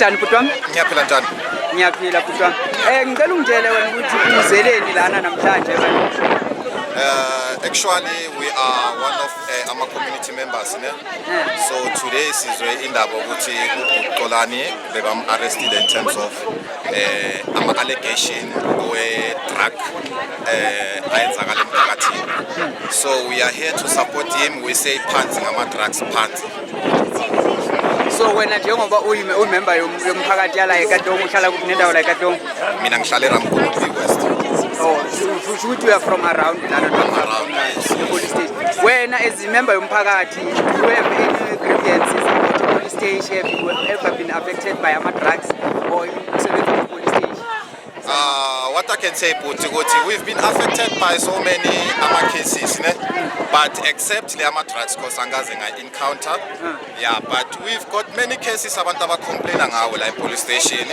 Unjani bhuti wami? Ngiyaphila njani? Ngiyaphila bhuti wami. Ngicela ungitshele wena ukuthi uzeleni lana namhlanje manje. Actually, we are one of our community members. So today is indaba ukuthi uXolani become arrested in terms of ama allegation we-drug ayenzakala emphakathini. So we are here to support him. We say phansi ngama-drugs phansi. So wena njengoba uyimember yomphakathi yala eKatong uhlala kuphi nendawo la eKatong? Mina ngihlala eRamguni West. Oh, should you are from around lana the police station? Wena as a member yomphakathi, do you have any grievances at the police station? Have you ever been affected by drugs or usebenza at the police station? What I can say, we've been affected by so many cases, but except the drugs cause I encounter. Yeah, but we've got many cases abantu complaining about like police station.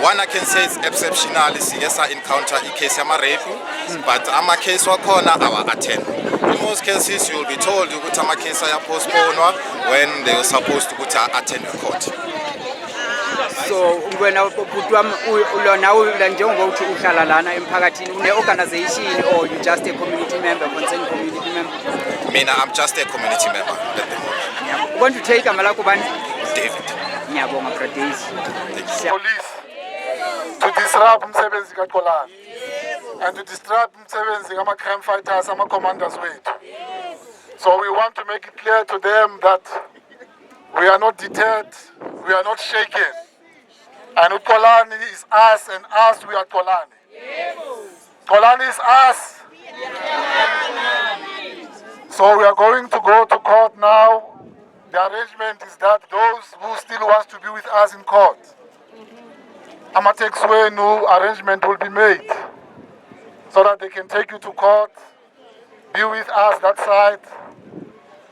One I can say is exceptional. Yes, I encounter a case of rape, but ama case wakona our attend. In most cases, you will be told you put a case are postponed when they were supposed to attend court. So when bhuti wami ulona njengoba uthi uhlala lana emphakathini une-organization or you just a community member, concerned community member? Mina, I'm just a community member at the moment. You want to take igama lakho bani? David. Ngiyabonga Pradesh. Police to disrupt umsebenzi kaXolani and to disrupt umsebenzi ngama-crime fighters, ama-commanders wethu. So we want to make it clear to them that we are not deterred, we are not shaken. And uXolani is us, and us, we are Xolani. Xolani is us. So we are going to go to court now. The arrangement is that those who still want to be with us in court, Amatekswe new arrangement will be made so that they can take you to court, be with us that side,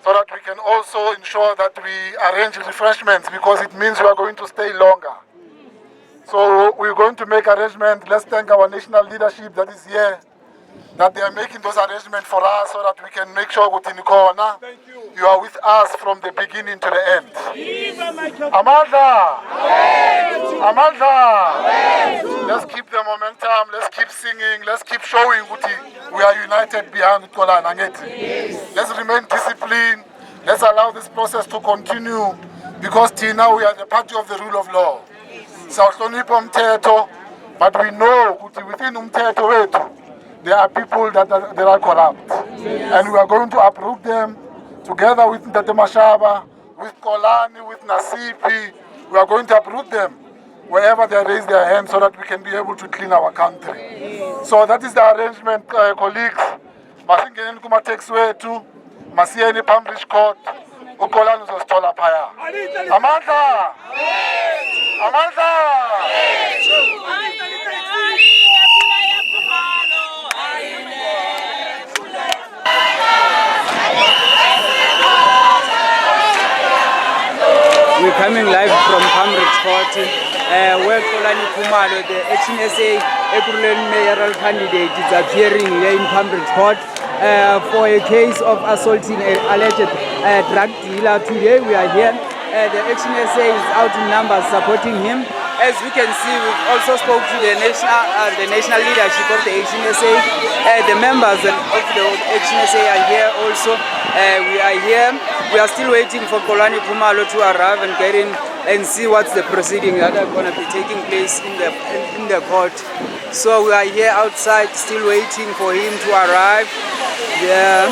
so that we can also ensure that we arrange refreshments because it means we are going to stay longer. So we're going to make arrangements. Let's thank our national leadership that is here, that they are making those arrangements for us so that we can make sure Gutinikona, you are with us from the beginning to the end. Amanda! Amanda! Let's keep the momentum, let's keep singing, let's keep showing Guti we are united behind Xolani. Let's remain disciplined, let's allow this process to continue because till now we are the party of the rule of law. But we know within umthetho wethu there are people that are corrupt, and we are going to uproot them together with Ntate Mashaba, with Xolani, with Nasipi. We are going to uproot them wherever they raise their hands so that we can be able to clean our country. So that is the arrangement, colleagues. Masingeni kumatekswe wethu, masiyeni phambi court. uXolani uzosithola phaya. Amandla! Amandla! We're coming live from Cambridge Court, where Xolani Khumalo, the Action SA Ekurhuleni mayoral candidate, is appearing here in Cambridge Court for a case of assaulting an alleged drug dealer. Today we are here. The Action SA is out in numbers supporting him. As we can see, we've also spoke to the national leadership of the Action SA. The members of the Action SA are here also. We are here. We are still waiting for Xolani Khumalo to arrive and get in and see what's the proceeding that are going to be taking place in the court. So we are here outside, still waiting for him to arrive. Yeah.